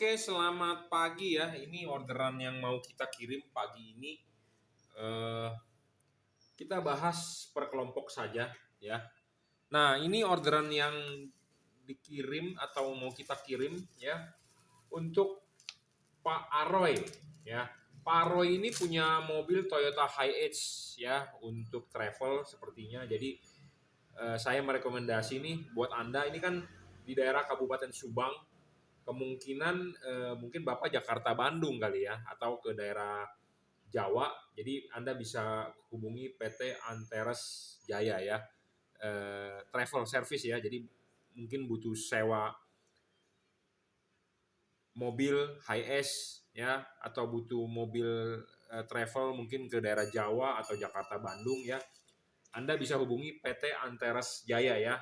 Oke, selamat pagi ya. Ini orderan yang mau kita kirim pagi ini. Eh, kita bahas per kelompok saja ya. Nah, ini orderan yang dikirim atau mau kita kirim ya untuk Pak Aroy ya. Pak Aroy ini punya mobil Toyota Hiace ya untuk travel sepertinya. Jadi saya merekomendasi nih buat Anda, ini kan di daerah Kabupaten Subang. Kemungkinan mungkin Bapak Jakarta Bandung kali ya, atau ke daerah Jawa. Jadi Anda bisa hubungi PT Antares Jaya ya, travel service ya. Jadi mungkin butuh sewa mobil Hiace ya, atau butuh mobil travel mungkin ke daerah Jawa atau Jakarta Bandung ya. Anda bisa hubungi PT Antares Jaya ya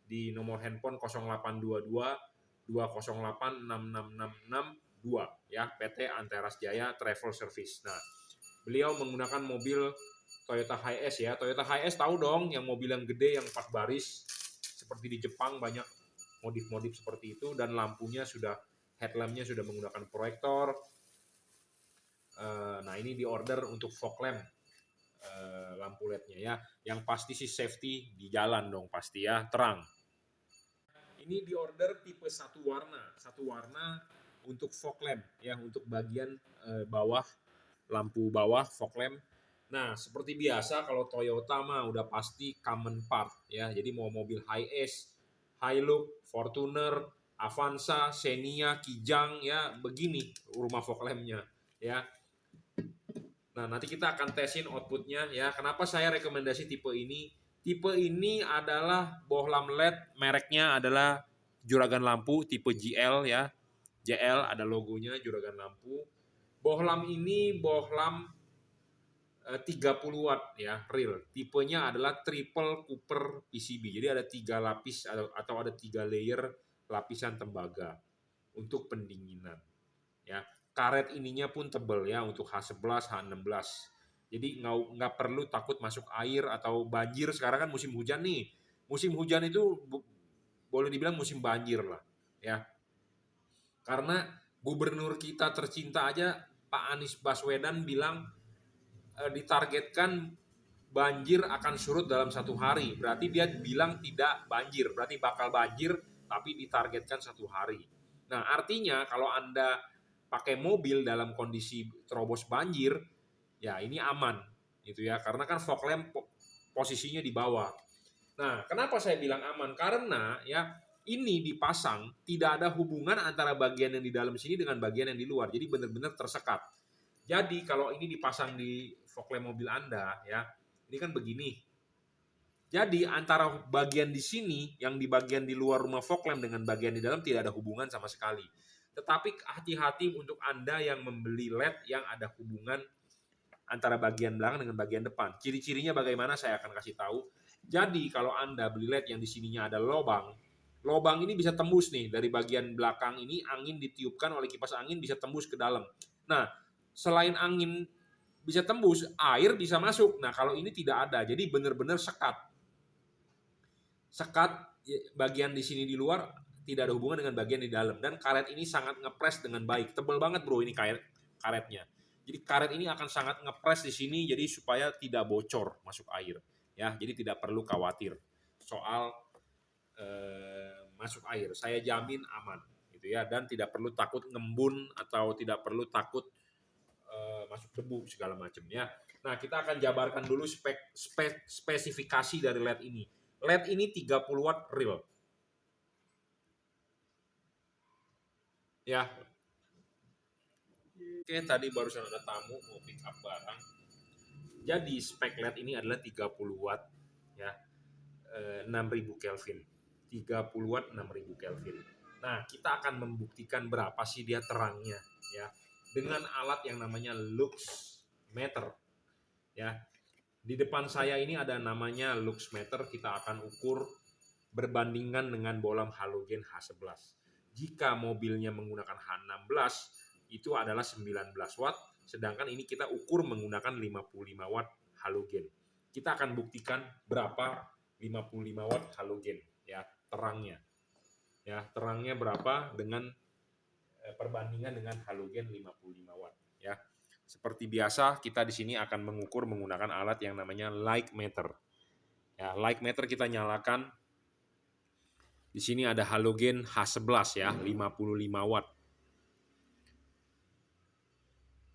di nomor handphone 0822 208 6662 ya, PT Antares Jaya Travel Service. Nah, beliau menggunakan mobil Toyota Hiace ya. Toyota Hiace tahu dong, yang mobil yang gede yang 4 baris seperti di Jepang, banyak modif-modif seperti itu, dan lampunya sudah, headlampnya sudah menggunakan proyektor. Nah, ini di order untuk fog lamp, lampu LED-nya ya. Yang pasti sih safety di jalan dong pasti ya, terang. Ini di order tipe satu warna untuk fog lamp ya, untuk bagian bawah, lampu bawah fog lamp. Nah, seperti biasa kalau Toyota mah udah pasti common part ya. Jadi mau mobil Hiace, Hilux, Fortuner, Avanza, Xenia, Kijang ya, begini rumah fog lamp-nya ya. Nah, nanti kita akan tesin outputnya ya. Kenapa saya rekomendasi tipe ini? Tipe ini adalah bohlam LED, mereknya adalah juragan lampu tipe GL ya. JL ada logonya, juragan lampu. Bohlam ini bohlam 30 watt ya, real. Tipenya adalah triple copper PCB. Jadi ada 3 lapis atau ada 3 layer lapisan tembaga untuk pendinginan ya. Karet ininya pun tebal ya untuk H11, H16. Jadi nggak perlu takut masuk air atau banjir. Sekarang kan musim hujan nih. Musim hujan itu boleh dibilang musim banjir lah ya. Karena gubernur kita tercinta aja Pak Anies Baswedan bilang ditargetkan banjir akan surut dalam 1 hari. Berarti dia bilang tidak banjir. Berarti bakal banjir tapi ditargetkan 1 hari. Nah, artinya kalau Anda pakai mobil dalam kondisi terobos banjir, ya ini aman gitu ya, karena kan fog lamp posisinya di bawah. Nah, kenapa saya bilang aman? Karena ya ini dipasang tidak ada hubungan antara bagian yang di dalam sini dengan bagian yang di luar, jadi benar-benar tersekat. Jadi kalau ini dipasang di fog lamp mobil Anda ya, ini kan begini. Jadi antara bagian di sini yang di bagian di luar rumah fog lamp dengan bagian di dalam tidak ada hubungan sama sekali. Tetapi hati-hati untuk Anda yang membeli LED yang ada hubungan antara bagian belakang dengan bagian depan. Ciri-cirinya bagaimana saya akan kasih tahu. Jadi kalau Anda beli LED yang di sininya ada lubang, lubang ini bisa tembus nih dari bagian belakang ini, angin ditiupkan oleh kipas angin bisa tembus ke dalam. Nah, selain angin bisa tembus, air bisa masuk. Nah, kalau ini tidak ada, jadi benar-benar sekat bagian di sini di luar, tidak ada hubungan dengan bagian di dalam, dan karet ini sangat ngepres dengan baik, tebal banget bro ini karetnya. Jadi karet ini akan sangat ngepres di sini, jadi supaya tidak bocor masuk air ya. Jadi tidak perlu khawatir soal masuk air, saya jamin aman gitu ya, dan tidak perlu takut ngembun atau tidak perlu takut masuk debu segala macam ya. Nah, kita akan jabarkan dulu spesifikasi dari LED ini. LED ini 30 watt real. Ya. Oke, tadi barusan ada tamu mau pick up barang. Jadi spek LED ini adalah 30 watt ya. 6000 Kelvin. 30 watt 6000 Kelvin. Nah, kita akan membuktikan berapa sih dia terangnya ya dengan alat yang namanya lux meter ya. Di depan saya ini ada namanya lux meter, kita akan ukur berbandingkan dengan bohlam halogen H11. Jika mobilnya menggunakan H16 itu adalah 19 watt, sedangkan ini kita ukur menggunakan 55 watt halogen. Kita akan buktikan berapa 55 watt halogen ya terangnya. Ya, terangnya berapa dengan perbandingan dengan halogen 55 watt ya. Seperti biasa kita di sini akan mengukur menggunakan alat yang namanya light meter. Ya, light meter kita nyalakan. Di sini ada halogen H11 ya, 55 watt.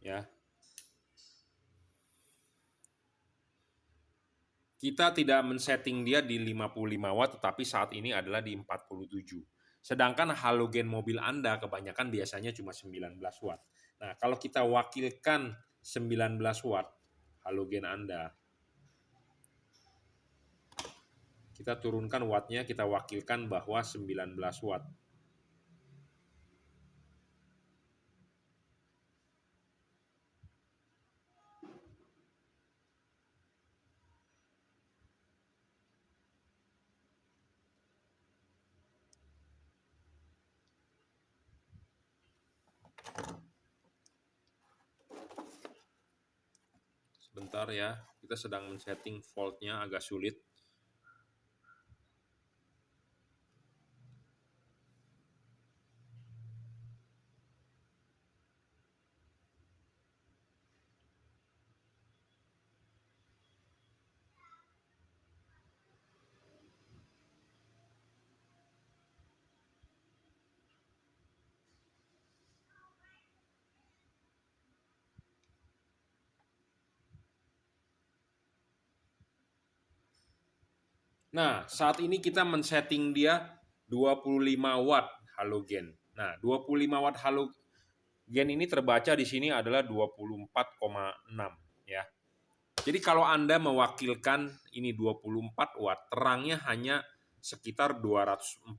Ya. Kita tidak men-setting dia di 55 watt, tetapi saat ini adalah di 47. Sedangkan halogen mobil Anda kebanyakan biasanya cuma 19 watt. Nah, kalau kita wakilkan 19 watt halogen Anda, kita turunkan wattnya, kita wakilkan bahwa 19 watt. Sebentar ya, kita sedang men-setting voltnya agak sulit. Nah, saat ini kita men-setting dia 25 watt halogen. Nah, 25 watt halogen ini terbaca di sini adalah 24,6 ya. Jadi kalau Anda mewakilkan ini 24 watt, terangnya hanya sekitar 248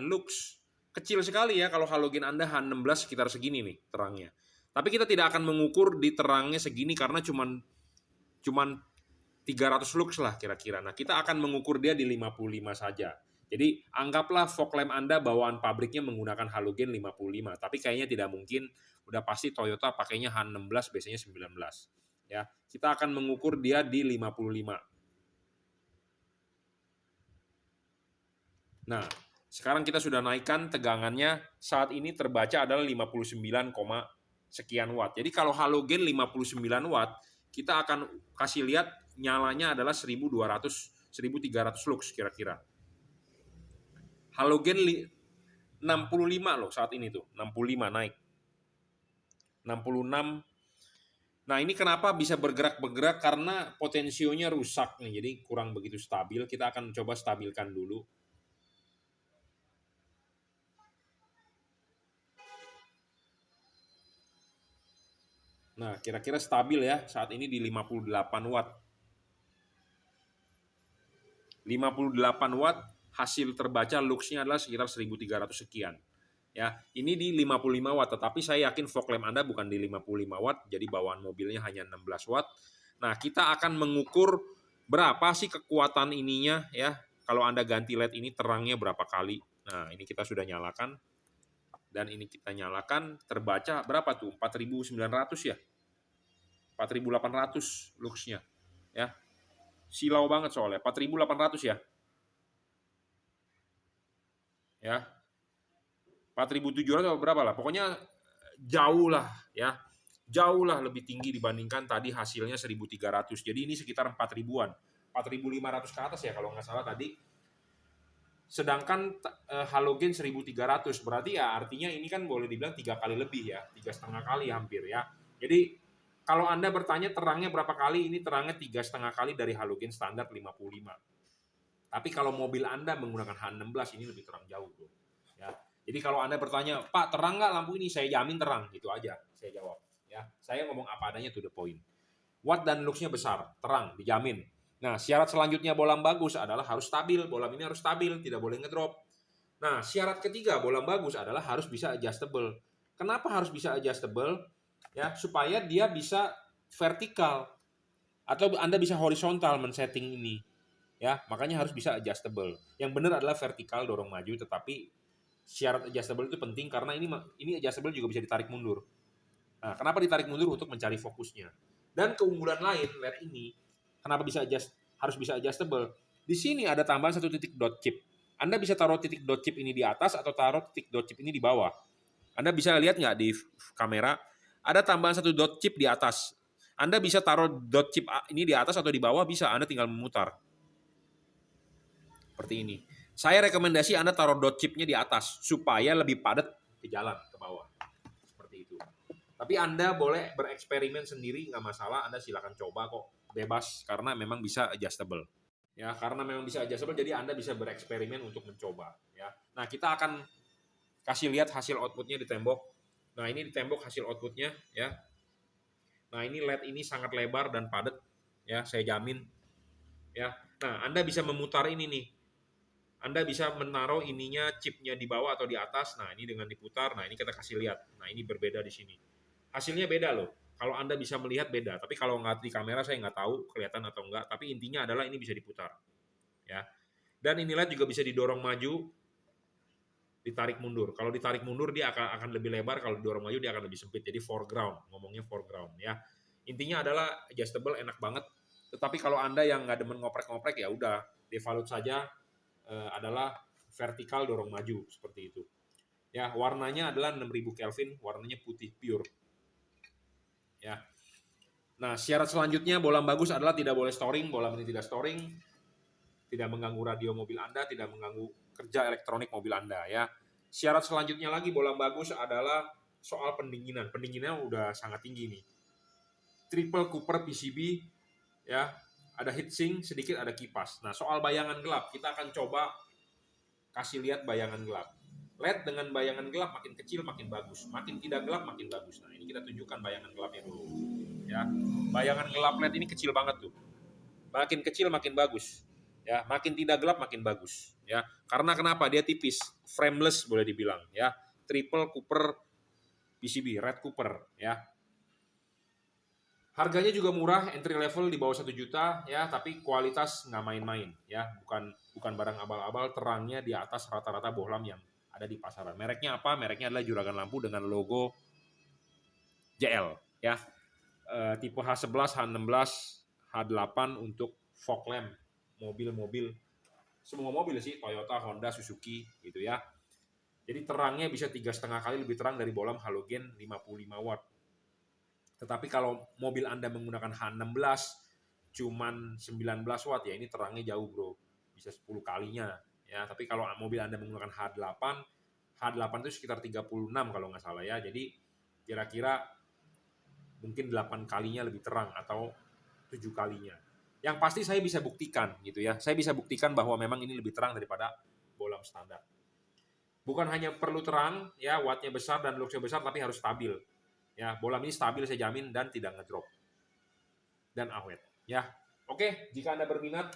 lux. Kecil sekali ya kalau halogen Anda H16 sekitar segini nih terangnya. Tapi kita tidak akan mengukur di terangnya segini karena cuman 300 lux lah kira-kira. Nah, kita akan mengukur dia di 55 saja. Jadi, anggaplah fog lamp Anda bawaan pabriknya menggunakan halogen 55, tapi kayaknya tidak mungkin, udah pasti Toyota pakainya H16 biasanya 19. Ya, kita akan mengukur dia di 55. Nah, sekarang kita sudah naikkan tegangannya, saat ini terbaca adalah 59, sekian watt. Jadi kalau halogen 59 watt, kita akan kasih lihat nyalanya adalah 1200-1300 lux kira-kira. Halogen 65 loh saat ini tuh, 65 naik. 66. Nah, ini kenapa bisa bergerak-bergerak karena potensionya rusak nih. Jadi kurang begitu stabil. Kita akan coba stabilkan dulu. Nah, kira-kira stabil ya saat ini di 58 watt. 58 watt, hasil terbaca luxnya adalah sekitar 1300 sekian. Ya, ini di 55 watt, tetapi saya yakin fog lamp Anda bukan di 55 watt, jadi bawaan mobilnya hanya 16 watt. Nah, kita akan mengukur berapa sih kekuatan ininya ya. Kalau Anda ganti LED ini terangnya berapa kali. Nah, ini kita sudah nyalakan. Dan ini kita nyalakan, terbaca berapa tuh? 4.900 ya. 4.800 luxnya. Ya. Silau banget soalnya, 4.800 ya. Ya. 4.700 atau berapa lah. Pokoknya jauh lah ya. Jauh lah lebih tinggi dibandingkan tadi hasilnya 1.300. Jadi ini sekitar 4.000-an. 4.500 ke atas ya kalau nggak salah tadi. Sedangkan halogen 1.300. Berarti ya artinya ini kan boleh dibilang 3 kali lebih ya. 3,5 kali hampir ya. Jadi kalau Anda bertanya terangnya berapa kali, ini terangnya 3,5 kali dari halogen standar 55. Tapi kalau mobil Anda menggunakan H16 ini lebih terang jauh bro. Ya. Jadi kalau Anda bertanya, Pak terang nggak lampu ini? Saya jamin terang, gitu aja saya jawab. Ya, saya ngomong apa adanya to the point. Watt dan luxnya besar, terang, dijamin. Nah, syarat selanjutnya bolam bagus adalah harus stabil. Bolam ini harus stabil, tidak boleh ngedrop. Nah, syarat ketiga bolam bagus adalah harus bisa adjustable. Kenapa harus bisa adjustable? Ya, supaya dia bisa vertikal atau Anda bisa horizontal men-setting ini. Ya, makanya harus bisa adjustable. Yang benar adalah vertikal dorong maju, tetapi syarat adjustable itu penting karena ini adjustable juga bisa ditarik mundur. Nah, kenapa ditarik mundur? Untuk mencari fokusnya. Dan keunggulan lain LED ini, kenapa harus bisa adjustable? Di sini ada tambahan satu titik dot chip. Anda bisa taruh titik dot chip ini di atas atau taruh titik dot chip ini di bawah. Anda bisa lihat nggak di kamera, ada tambahan satu dot chip di atas. Anda bisa taruh dot chip ini di atas atau di bawah, bisa. Anda tinggal memutar. Seperti ini. Saya rekomendasi Anda taruh dot chipnya di atas, supaya lebih padat ke jalan, ke bawah. Seperti itu. Tapi Anda boleh bereksperimen sendiri, nggak masalah. Anda silakan coba kok, bebas, karena memang bisa adjustable. Ya, karena memang bisa adjustable, jadi Anda bisa bereksperimen untuk mencoba. Ya. Nah, kita akan kasih lihat hasil outputnya di tembok. Nah, ini di tembok hasil outputnya, ya. Nah, ini LED ini sangat lebar dan padat, ya, saya jamin. Ya. Nah, Anda bisa memutar ini nih. Anda bisa menaruh ininya, chipnya di bawah atau di atas. Nah, ini dengan diputar. Nah, ini kita kasih lihat. Nah, ini berbeda di sini. Hasilnya beda loh. Kalau Anda bisa melihat beda. Tapi kalau nggak di kamera saya nggak tahu kelihatan atau enggak. Tapi intinya adalah ini bisa diputar. Ya. Dan ini LED juga bisa didorong maju, ditarik mundur. Kalau ditarik mundur dia akan lebih lebar, kalau didorong maju dia akan lebih sempit. Jadi foreground, ngomongnya foreground ya. Intinya adalah adjustable, enak banget. Tetapi kalau Anda yang nggak demen ngoprek-ngoprek, ya udah default saja, adalah vertikal dorong maju seperti itu. Ya, warnanya adalah 6000 Kelvin, warnanya putih pure. Ya. Nah, syarat selanjutnya bolam bagus adalah tidak boleh storing. Bolam ini tidak storing, tidak mengganggu radio mobil Anda, tidak mengganggu kerja elektronik mobil Anda ya. Syarat selanjutnya lagi bolam bagus adalah soal pendinginan. Pendinginannya udah sangat tinggi nih. Triple Cooper PCB ya, ada heatsink sedikit, ada kipas. Nah, soal bayangan gelap, kita akan coba kasih lihat bayangan gelap. LED dengan bayangan gelap makin kecil makin bagus, makin tidak gelap makin bagus. Nah, ini kita tunjukkan bayangan gelapnya dulu. Ya, bayangan gelap LED ini kecil banget tuh. Makin kecil makin bagus. Ya, makin tidak gelap makin bagus. Ya, karena kenapa? Dia tipis, frameless boleh dibilang. Ya, Triple Cooper PCB, Red Cooper. Ya, harganya juga murah, entry level di bawah 1 juta ya, tapi kualitas nggak main-main ya, bukan barang abal-abal, terangnya di atas rata-rata bohlam yang ada di pasaran. Mereknya apa? Mereknya adalah Juragan Lampu dengan logo JL ya. Tipe H11, H16, H8 untuk fog lamp mobil-mobil, semua mobil sih, Toyota, Honda, Suzuki gitu ya. Jadi terangnya bisa 3,5 kali lebih terang dari bohlam halogen 55 watt. Tetapi kalau mobil Anda menggunakan H16 cuman 19 watt, ya ini terangnya jauh bro, bisa 10 kalinya ya. Tapi kalau mobil Anda menggunakan H8 itu sekitar 36 kalau nggak salah ya. Jadi kira-kira mungkin 8 kalinya lebih terang atau 7 kalinya. Yang pasti saya bisa buktikan gitu ya. Saya bisa buktikan bahwa memang ini lebih terang daripada bohlam standar. Bukan hanya perlu terang ya, wattnya besar dan luxnya besar, tapi harus stabil. Ya, bohlam ini stabil saya jamin dan tidak ngedrop. Dan awet, ya. Oke, jika Anda berminat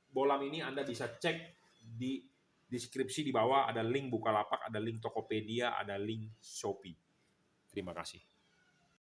bohlam ini Anda bisa cek di deskripsi di bawah, ada link Bukalapak, ada link Tokopedia, ada link Shopee. Terima kasih.